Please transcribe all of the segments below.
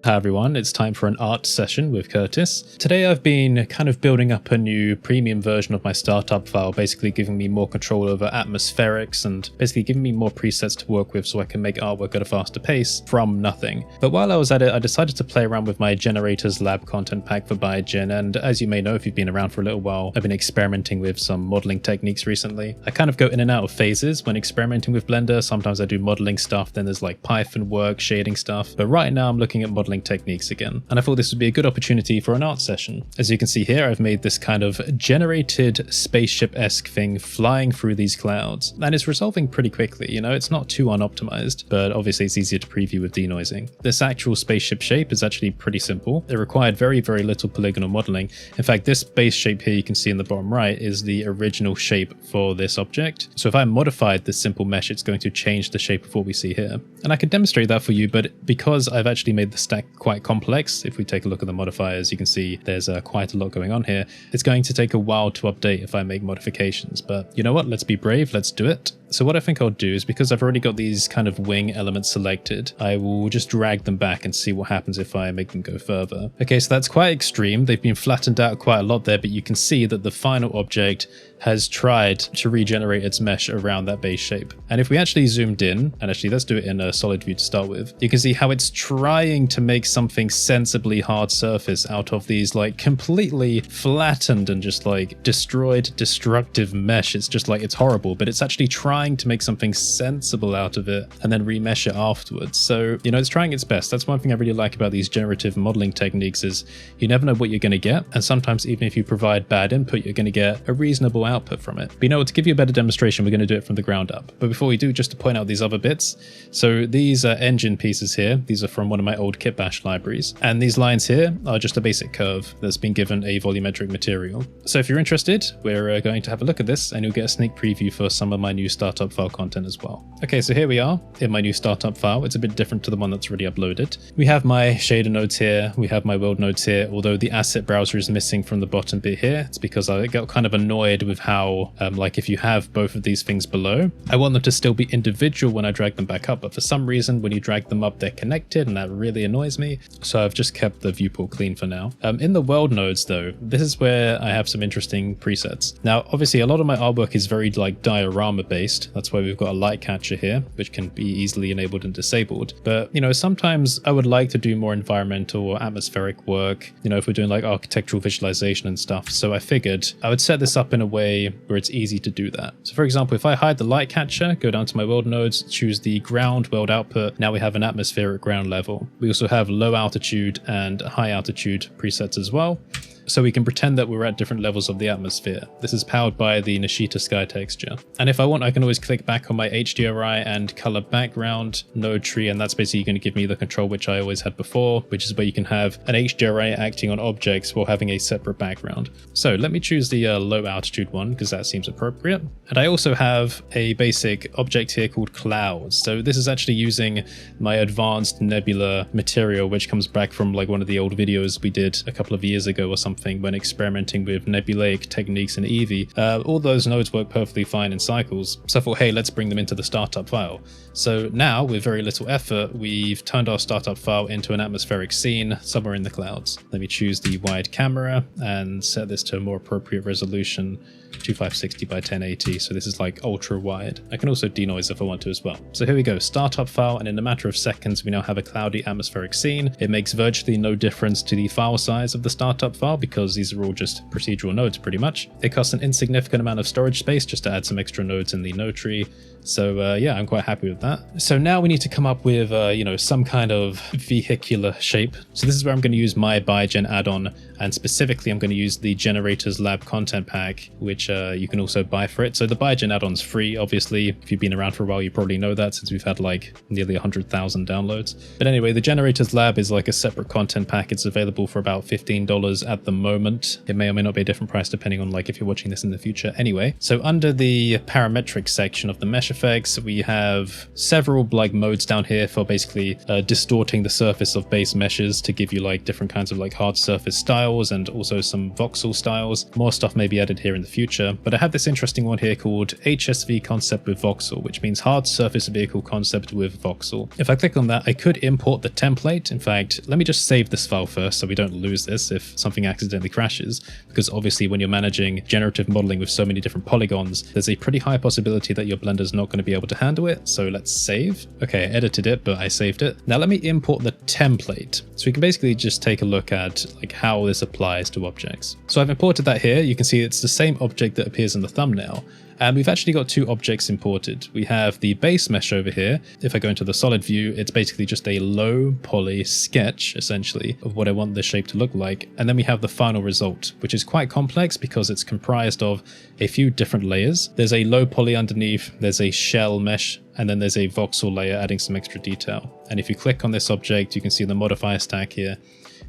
Hi everyone, it's time for an art session with Curtis. Today I've been kind of building up a new premium version of my startup file, basically giving me more control over atmospherics and basically giving me more presets to work with so I can make artwork at a faster pace from nothing. But while I was at it, I decided to play around with my Generators Lab content pack for Biogen, and as you may know if you've been around for a little while, I've been experimenting with some modeling techniques recently. I kind of go in and out of phases when experimenting with Blender. Sometimes I do modeling stuff, then there's like Python work, shading stuff, but right now I'm looking at modeling techniques again, and I thought this would be a good opportunity for an art session. As you can see here, I've made this kind of generated spaceship-esque thing flying through these clouds, and it's resolving pretty quickly. You know, it's not too unoptimized, but obviously it's easier to preview with denoising. This actual spaceship shape is actually pretty simple. It required very little polygonal modeling. In fact, this base shape here you can see in the bottom right is the original shape for this object. So if I modified this simple mesh, it's going to change the shape of what we see here. And I could demonstrate that for you, but because I've actually made the stack quite complex, if we take a look at the modifiers, you can see there's quite a lot going on here. It's going to take a while to update if I make modifications, but you know what? Let's be brave. Let's do it. So what I think I'll do is, because I've already got these kind of wing elements selected, I will just drag them back and see what happens if I make them go further. Okay, so that's quite extreme. They've been flattened out quite a lot there, but you can see that the final object has tried to regenerate its mesh around that base shape. And if we actually zoomed in, and actually let's do it in a solid view to start with, you can see how it's trying to make something sensibly hard surface out of these like completely flattened and just like destroyed, destructive mesh. It's just like, it's horrible, but it's actually trying to make something sensible out of it and then remesh it afterwards. So, you know, it's trying its best. That's one thing I really like about these generative modeling techniques is you never know what you're going to get. And sometimes even if you provide bad input, you're going to get a reasonable output from it. But you know what, to give you a better demonstration, we're going to do it from the ground up. But before we do, just to point out these other bits. So these are engine pieces here. These are from one of my old kitbash libraries. And these lines here are just a basic curve that's been given a volumetric material. So if you're interested, we're going to have a look at this and you'll get a sneak preview for some of my new startup file content as well. Okay, so here we are in my new startup file. It's a bit different to the one that's already uploaded. We have my shader nodes here. We have my world nodes here. Although the asset browser is missing from the bottom bit here, it's because I got kind of annoyed with how, like if you have both of these things below, I want them to still be individual when I drag them back up. But for some reason, when you drag them up, they're connected and that really annoys me. So I've just kept the viewport clean for now. In the world nodes though, this is where I have some interesting presets. Now, obviously a lot of my artwork is very like diorama based. That's why we've got a light catcher here, which can be easily enabled and disabled. But, you know, sometimes I would like to do more environmental or atmospheric work, you know, if we're doing like architectural visualization and stuff. So I figured I would set this up in a way where it's easy to do that. So for example, if I hide the light catcher, go down to my world nodes, choose the ground world output, now we have an atmospheric ground level. We also have low altitude and high altitude presets as well. So we can pretend that we're at different levels of the atmosphere. This is powered by the Nishita sky texture. And if I want, I can always click back on my HDRI and color background node tree, and that's basically going to give me the control which I always had before, which is where you can have an HDRI acting on objects while having a separate background. So let me choose the low altitude one because that seems appropriate. And I also have a basic object here called clouds. So this is actually using my advanced nebula material, which comes back from like one of the old videos we did a couple of years ago or something when experimenting with nebulaic techniques in Eevee. All those nodes work perfectly fine in cycles. So I thought, hey, let's bring them into the startup file. So now with very little effort, we've turned our startup file into an atmospheric scene somewhere in the clouds. Let me choose the wide camera and set this to a more appropriate resolution, 2560 by 1080. So this is like ultra wide. I can also denoise if I want to as well. So here we go, startup file, and in a matter of seconds, we now have a cloudy atmospheric scene. It makes virtually no difference to the file size of the startup file because these are all just procedural nodes pretty much. It costs an insignificant amount of storage space just to add some extra nodes in the node tree. So yeah, I'm quite happy with that. So now we need to come up with, you know, some kind of vehicular shape. So this is where I'm going to use my Biogen add-on, and specifically I'm going to use the Generators Lab content pack, which you can also buy for it. So the Biogen add-on's free, obviously. If you've been around for a while, you probably know that since we've had like nearly 100,000 downloads. But anyway, the Generators Lab is like a separate content pack. It's available for about $15 at the moment. It may or may not be a different price depending on like if you're watching this in the future. Anyway, so under the parametric section of the mesh effects, we have several like modes down here for basically distorting the surface of base meshes to give you like different kinds of like hard surface styles and also some voxel styles. More stuff may be added here in the future, but I have this interesting one here called HSV concept with voxel, which means hard surface vehicle concept with voxel. If I click on that, I could import the template. In fact, let me just save this file first so we don't lose this if something accidentally crashes, because obviously when you're managing generative modeling with so many different polygons, there's a pretty high possibility that your Blender's not going to be able to handle it. So let's save. Okay, I edited it, but I saved it. Now let me import the template. So we can basically just take a look at like how this applies to objects. So I've imported that here. You can see it's the same object that appears in the thumbnail. And we've actually got two objects imported. We have the base mesh over here. If I go into the solid view, it's basically just a low poly sketch, essentially, of what I want the shape to look like. And then we have the final result, which is quite complex because it's comprised of a few different layers. There's a low poly underneath, there's a shell mesh, and then there's a voxel layer adding some extra detail. And if you click on this object, you can see the modifier stack here.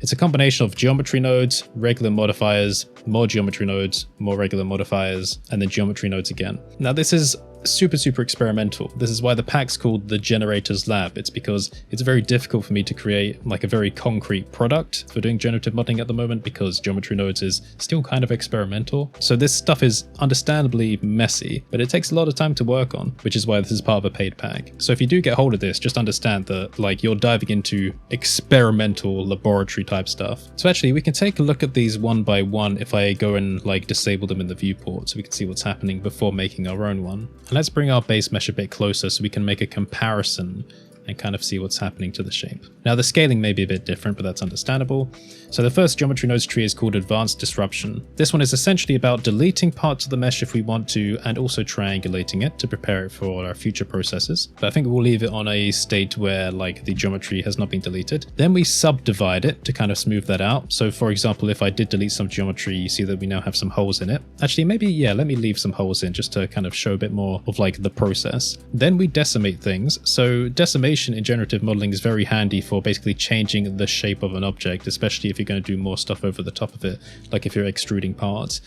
It's a combination of geometry nodes, regular modifiers, more geometry nodes, more regular modifiers, and then geometry nodes again. Now this is super experimental. This is why the pack's called the Generator's Lab. It's because it's very difficult for me to create like a very concrete product for doing generative modeling at the moment because geometry nodes is still kind of experimental. So this stuff is understandably messy, but it takes a lot of time to work on, which is why this is part of a paid pack. So if you do get hold of this, just understand that like you're diving into experimental laboratory type stuff. So actually we can take a look at these one by one if I go and like disable them in the viewport so we can see what's happening before making our own one. And let's bring our base mesh a bit closer so we can make a comparison and kind of see what's happening to the shape. Now the scaling may be a bit different, but that's understandable. So the first geometry nodes tree is called Advanced Disruption. This one is essentially about deleting parts of the mesh if we want to, and also triangulating it to prepare it for our future processes. But I think we'll leave it on a state where like the geometry has not been deleted. Then we subdivide it to kind of smooth that out. So for example, if I did delete some geometry, you see that we now have some holes in it. Actually, maybe, yeah, let me leave some holes in just to kind of show a bit more of like the process. Then we decimate things. So decimation in generative modeling is very handy for basically changing the shape of an object, especially if you're going to do more stuff over the top of it, like if you're extruding parts.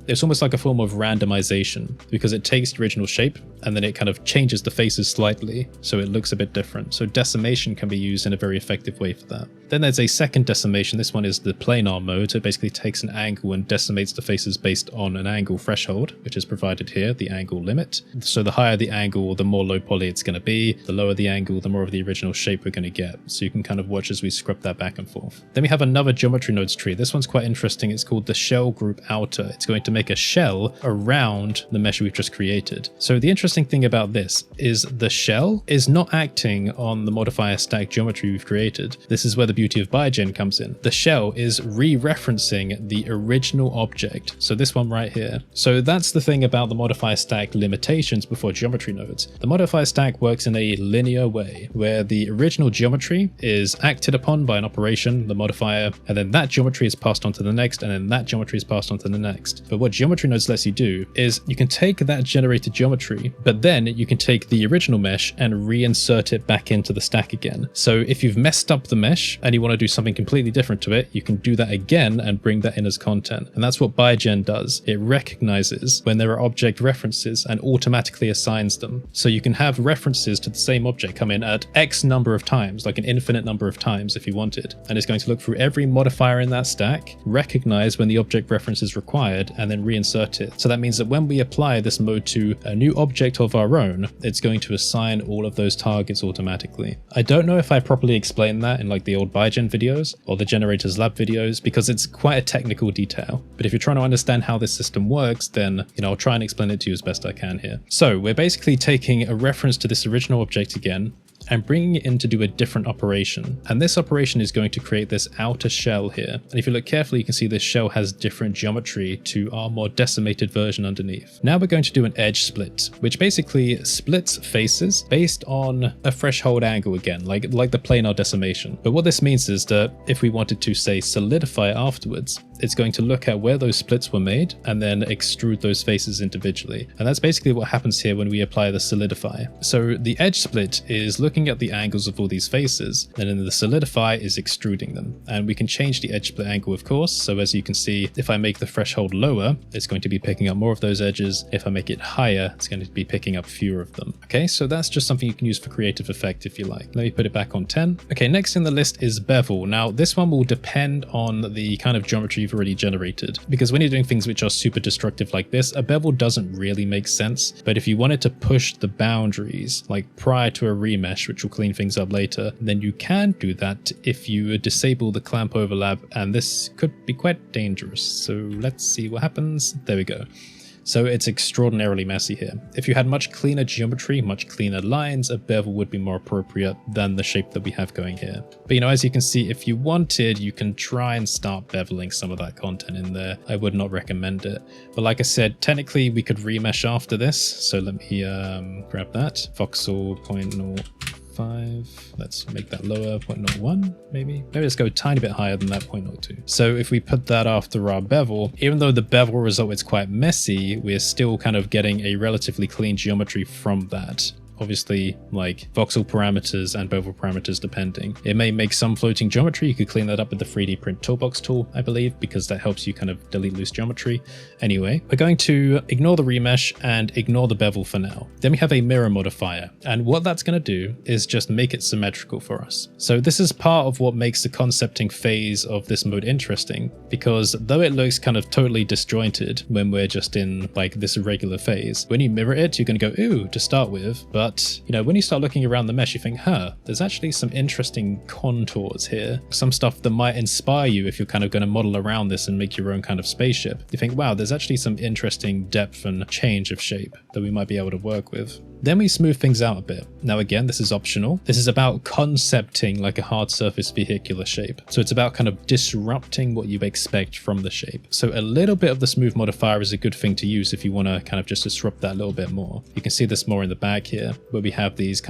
It's almost like a form of randomization because it takes the original shape and then it kind of changes the faces slightly so it looks a bit different. So decimation can be used in a very effective way for that. Then there's a second decimation. This one is the planar mode. So it basically takes an angle and decimates the faces based on an angle threshold, which is provided here, the angle limit. So the higher the angle, the more low poly it's going to be. The lower the angle, the more of the original shape we're going to get. So you can kind of watch as we scrub that back and forth. Then we have another geometry nodes tree. This one's quite interesting. It's called the shell group outer. It's going to make a shell around the mesh we've just created. So the interesting thing about this is the shell is not acting on the modifier stack geometry we've created. This is where the beauty of Biogen comes in. The shell is re-referencing the original object. So this one right here. So that's the thing about the modifier stack limitations before geometry nodes. The modifier stack works in a linear way where the original geometry is acted upon by an operation, the modifier, and then that geometry is passed on to the next, and then that geometry is passed on to the next. But what geometry nodes lets you do is you can take that generated geometry, but then you can take the original mesh and reinsert it back into the stack again. So if you've messed up the mesh and you want to do something completely different to it, you can do that again and bring that in as content. And that's what Biogen does. It recognizes when there are object references and automatically assigns them. So you can have references to the same object come in at X number of times, like an infinite number of times if you wanted. And it's going to look through every modifier in that stack, recognize when the object reference is required, and then reinsert it. So that means that when we apply this mode to a new object of our own, it's going to assign all of those targets automatically. I don't know if I properly explained that in like the old Biogen videos or the Generator's Lab videos because it's quite a technical detail. But if you're trying to understand how this system works, then I'll try and explain it to you as best I can here. So we're basically taking a reference to this original object again and bringing it in to do a different operation. And this operation is going to create this outer shell here. And if you look carefully, you can see this shell has different geometry to our more decimated version underneath. Now we're going to do an edge split, which basically splits faces based on a threshold angle again, like the planar decimation. But what this means is that if we wanted to, say, solidify afterwards, it's going to look at where those splits were made and then extrude those faces individually. And that's basically what happens here when we apply the solidify. So the edge split is looking at the angles of all these faces, and then the solidify is extruding them. And we can change the edge split angle, of course. So as you can see, if I make the threshold lower, it's going to be picking up more of those edges. If I make it higher, it's going to be picking up fewer of them. Okay, so that's just something you can use for creative effect if you like. Let me put it back on 10. Okay, next in the list is bevel. Now this one will depend on the kind of geometry you've already generated, because when you're doing things which are super destructive like this, a bevel doesn't really make sense. But if you wanted to push the boundaries like prior to a remesh, which will clean things up later, then you can do that if you disable the clamp overlap, and this could be quite dangerous. So let's see what happens. There we go. So it's extraordinarily messy here. If you had much cleaner geometry, much cleaner lines, a bevel would be more appropriate than the shape that we have going here. But you know, as you can see, if you wanted, you can try and start beveling some of that content in there. I would not recommend it. But like I said, technically we could remesh after this. So let me grab that. Voxel 0.05. Let's make that lower, 0.01 maybe. Maybe let's go a tiny bit higher than that, 0.02. So if we put that after our bevel, even though the bevel result is quite messy, we're still kind of getting a relatively clean geometry from that. Obviously, like voxel parameters and bevel parameters depending. It may make some floating geometry. You could clean that up with the 3D print toolbox tool, I believe, because that helps you kind of delete loose geometry. Anyway, we're going to ignore the remesh and ignore the bevel for now. Then we have a mirror modifier, and what that's going to do is just make it symmetrical for us. So this is part of what makes the concepting phase of this mode interesting, because though it looks kind of totally disjointed when we're just in like this irregular phase, when you mirror it, you're going to go, ooh, to start with. But you know, when you start looking around the mesh, you think, there's actually some interesting contours here. Some stuff that might inspire you if you're kind of going to model around this and make your own kind of spaceship. You think, wow, there's actually some interesting depth and change of shape that we might be able to work with. Then we smooth things out a bit. Now again, this is optional. This is about concepting like a hard surface vehicular shape. So it's about kind of disrupting what you expect from the shape. So a little bit of the smooth modifier is a good thing to use if you want to kind of just disrupt that a little bit more. You can see this more in the back here, where we have these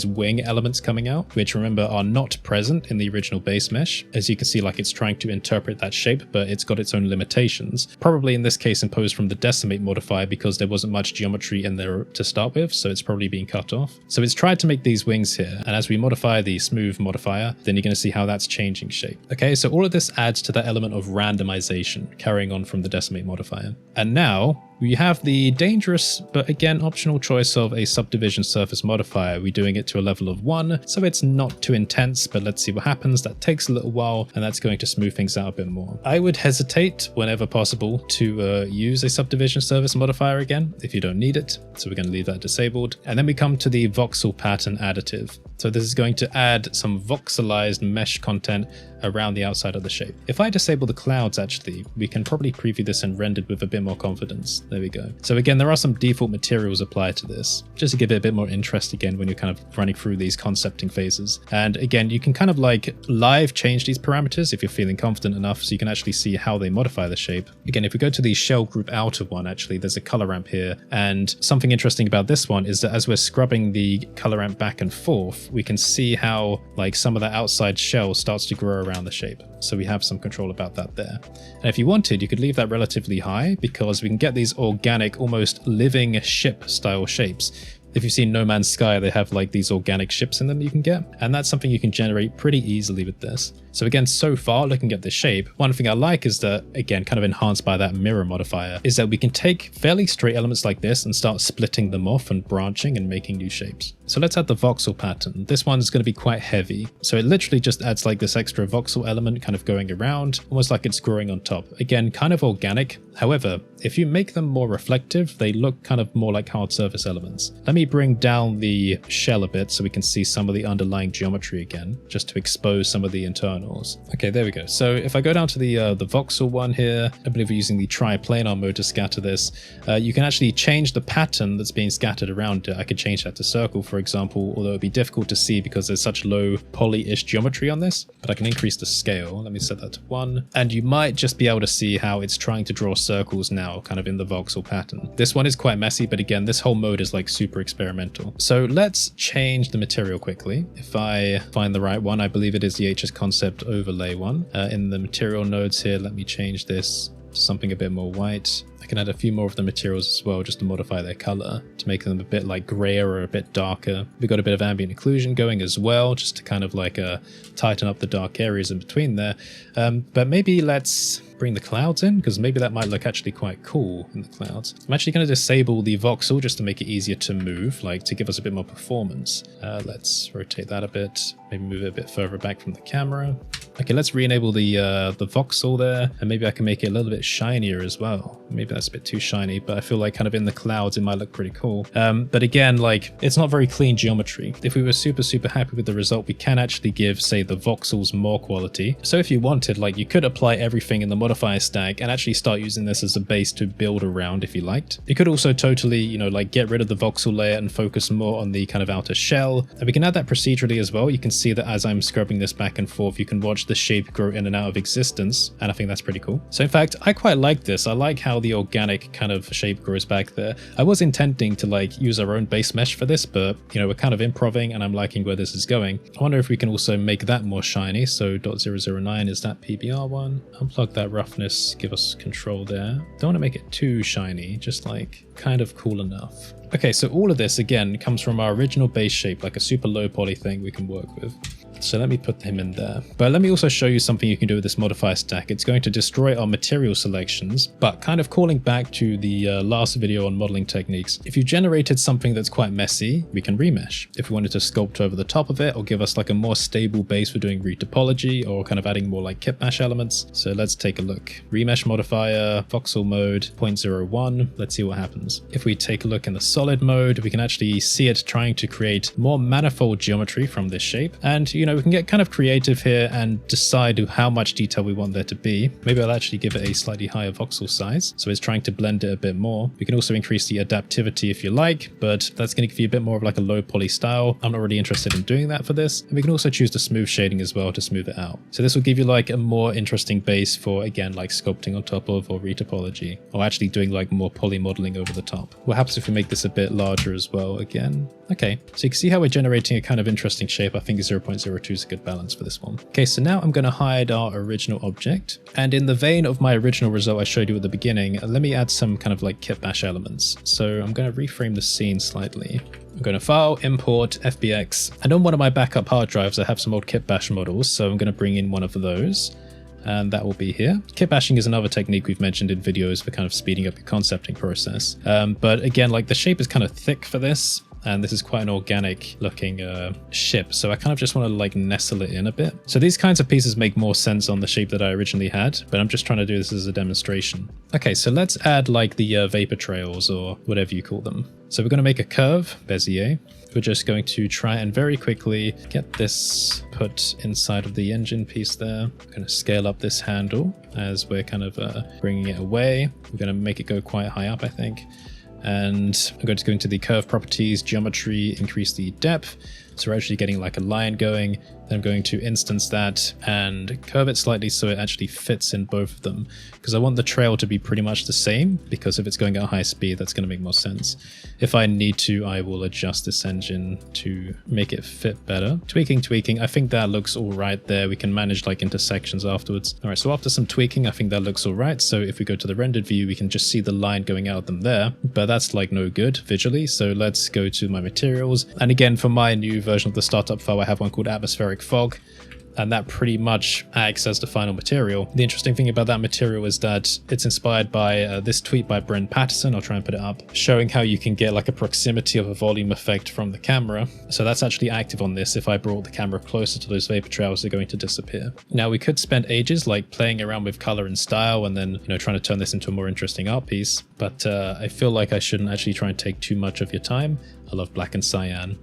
wing elements coming out, which remember are not present in the original base mesh. As you can see, like it's trying to interpret that shape, but it's got its own limitations. Probably in this case imposed from the decimate modifier because there wasn't much geometry in there to start with, so it's probably being cut off. So it's tried to make these wings here, and as we modify the smooth modifier, then you're going to see how that's changing shape. Okay, so all of this adds to that element of randomization, carrying on from the decimate modifier. And now we have the dangerous, but again, optional choice of a subdivision surface modifier. We're doing it to a level of 1, so it's not too intense, but let's see what happens. That takes a little while, and that's going to smooth things out a bit more. I would hesitate, whenever possible, to use a subdivision surface modifier again, if you don't need it. So we're going to leave that disabled. And then we come to the voxel pattern additive. So this is going to add some voxelized mesh content around the outside of the shape. If I disable the clouds, actually, we can probably preview this and render it with a bit more confidence. There we go. So again, there are some default materials applied to this, just to give it a bit more interest again when you're kind of running through these concepting phases. And again, you can kind of like live change these parameters if you're feeling confident enough, so you can actually see how they modify the shape. Again, if we go to the shell group outer one, actually, there's a color ramp here. And something interesting about this one is that as we're scrubbing the color ramp back and forth, we can see how like some of that outside shell starts to grow around the shape. So we have some control about that there. And if you wanted, you could leave that relatively high because we can get these organic, almost living ship style shapes. If you've seen No Man's Sky, they have like these organic ships in them you can get, and that's something you can generate pretty easily with this. So again, so far looking at this shape, one thing I like is that, again, kind of enhanced by that mirror modifier, is that we can take fairly straight elements like this and start splitting them off and branching and making new shapes. So let's add the voxel pattern. This one's going to be quite heavy. So it literally just adds like this extra voxel element kind of going around, almost like it's growing on top. Again, kind of organic. However, if you make them more reflective, they look kind of more like hard surface elements. Let me bring down the shell a bit so we can see some of the underlying geometry again, just to expose some of the internals. Okay, there we go. So if I go down to the voxel one here, I believe we're using the triplanar mode to scatter this. You can actually change the pattern that's being scattered around it. I could change that to circle, for for example, although it'd be difficult to see because there's such low poly-ish geometry on this, but I can increase the scale. Let me set that to 1. And you might just be able to see how it's trying to draw circles now, kind of in the voxel pattern. This one is quite messy, but again, this whole mode is like super experimental. So let's change the material quickly. If I find the right one, I believe it is the HS Concept overlay one. In the material nodes here, let me change this to something a bit more white. I can add a few more of the materials as well just to modify their color, to make them a bit like grayer or a bit darker. We've got a bit of ambient occlusion going as well, just to kind of like tighten up the dark areas in between there. But maybe let's bring the clouds in, because maybe that might look actually quite cool in the clouds. I'm actually going to disable the voxel just to make it easier to move, like to give us a bit more performance. Let's rotate that a bit, maybe move it a bit further back from the camera. Okay, let's re-enable the voxel there, and maybe I can make it a little bit shinier as well. Maybe that's a bit too shiny, but I feel like kind of in the clouds it might look pretty cool. But again, like, it's not very clean geometry. If we were super happy with the result, we can actually give, say, the voxels more quality. So if you wanted, like, you could apply everything in the modifier stack and actually start using this as a base to build around if you liked. You could also totally, you know, like get rid of the voxel layer and focus more on the kind of outer shell. And we can add that procedurally as well. You can see that as I'm scrubbing this back and forth, you can watch the shape grow in and out of existence. And I think that's pretty cool. So in fact, I quite like this. I like how the organic kind of shape grows back there. I was intending to like use our own base mesh for this, but you know, we're kind of improving and I'm liking where this is going. I wonder if we can also make that more shiny. So .009 is that PBR one. Unplug that roughness, give us control there. Don't want to make it too shiny, just like kind of cool enough. Okay, so all of this again comes from our original base shape, like a super low poly thing we can work with. So let me put him in there. But let me also show you something you can do with this modifier stack. It's going to destroy our material selections, but kind of calling back to the last video on modeling techniques. If you generated something that's quite messy, we can remesh. If we wanted to sculpt over the top of it or give us like a more stable base for doing retopology or kind of adding more like kit mesh elements. So let's take a look. Remesh modifier, voxel mode, 0.01. Let's see what happens. If we take a look in the solid mode, we can actually see it trying to create more manifold geometry from this shape. And you know, we can get kind of creative here and decide how much detail we want there to be. Maybe I'll actually give it a slightly higher voxel size. So it's trying to blend it a bit more. We can also increase the adaptivity if you like, but that's going to give you a bit more of like a low poly style. I'm not really interested in doing that for this. And we can also choose the smooth shading as well to smooth it out. So this will give you like a more interesting base for, again, like sculpting on top of or retopology, or actually doing like more poly modeling over the top. What happens if we make this a bit larger as well again? Okay, so you can see how we're generating a kind of interesting shape. I think 0.02 is a good balance for this one. Okay, so now I'm going to hide our original object. And in the vein of my original result I showed you at the beginning, let me add some kind of like kit bash elements. So I'm going to reframe the scene slightly. I'm going to File, Import, FBX. And on one of my backup hard drives, I have some old kit bash models. So I'm going to bring in one of those. And that will be here. Kit bashing is another technique we've mentioned in videos for kind of speeding up your concepting process. But again, like the shape is kind of thick for this. And this is quite an organic looking ship. So I kind of just want to like nestle it in a bit. So these kinds of pieces make more sense on the shape that I originally had, but I'm just trying to do this as a demonstration. Okay, so let's add like the vapor trails or whatever you call them. So we're going to make a curve, Bezier. We're just going to try and very quickly get this put inside of the engine piece there. We're going to scale up this handle as we're kind of bringing it away. We're going to make it go quite high up, I think. And I'm going to go into the curve properties, geometry, increase the depth. So we're actually getting like a line going. Then I'm going to instance that and curve it slightly so it actually fits in both of them. Because I want the trail to be pretty much the same, because if it's going at high speed, that's going to make more sense. If I need to, I will adjust this engine to make it fit better. Tweaking. I think that looks all right there. We can manage like intersections afterwards. All right, so after some tweaking, I think that looks all right. So if we go to the rendered view, we can just see the line going out of them there, but that's like no good visually. So let's go to my materials. And again, for my new version of the startup file, I have one called atmospheric fog, and that pretty much acts as the final material. The interesting thing about that material is that it's inspired by this tweet by Brent Patterson. I'll try and put it up, showing how you can get like a proximity of a volume effect from the camera. So that's actually active on this. If I brought the camera closer to those vapor trails, they're going to disappear. Now we could spend ages like playing around with color and style and then, you know, trying to turn this into a more interesting art piece. But I feel like I shouldn't actually try and take too much of your time. I love black and cyan.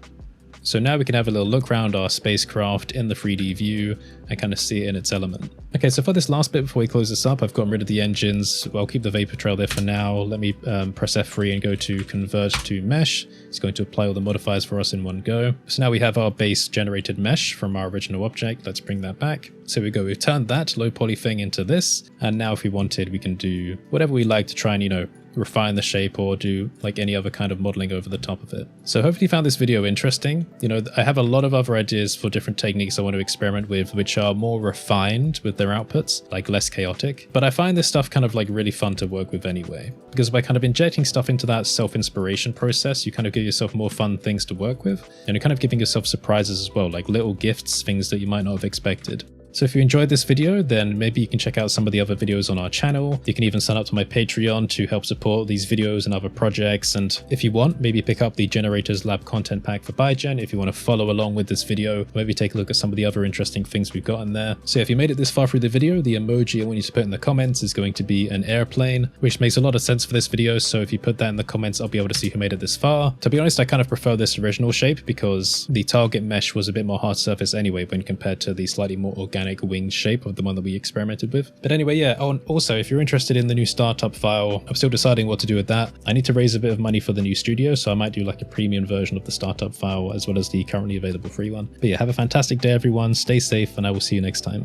So now we can have a little look around our spacecraft in the 3D view and kind of see it in its element. Okay, so for this last bit before we close this up, I've gotten rid of the engines. Well, I'll keep the vapor trail there for now. Let me press F3 and go to convert to mesh. It's going to apply all the modifiers for us in one go. So now we have our base generated mesh from our original object. Let's bring that back. So we go, we've turned that low poly thing into this. And now if we wanted, we can do whatever we like to try and, you know, refine the shape or do like any other kind of modeling over the top of it. So hopefully you found this video interesting. You know, I have a lot of other ideas for different techniques I want to experiment with, which are more refined with their outputs, like less chaotic. But I find this stuff kind of like really fun to work with anyway, because by kind of injecting stuff into that self-inspiration process, you kind of give yourself more fun things to work with, and you're kind of giving yourself surprises as well, like little gifts, things that you might not have expected. So if you enjoyed this video, then maybe you can check out some of the other videos on our channel. You can even sign up to my Patreon to help support these videos and other projects. And if you want, maybe pick up the Generators Lab content pack for Bygen if you want to follow along with this video. Maybe take a look at some of the other interesting things we've got in there. So if you made it this far through the video, the emoji I want you to put in the comments is going to be an airplane, which makes a lot of sense for this video. So if you put that in the comments, I'll be able to see who made it this far. To be honest, I kind of prefer this original shape because the target mesh was a bit more hard surface anyway when compared to the slightly more organic wing shape of the one that we experimented with. But anyway, yeah. Oh, and also, if you're interested in the new startup file, I'm still deciding what to do with that. I need to raise a bit of money for the new studio, so I might do like a premium version of the startup file as well as the currently available free one. But yeah, have a fantastic day, everyone. Stay safe, and I will see you next time.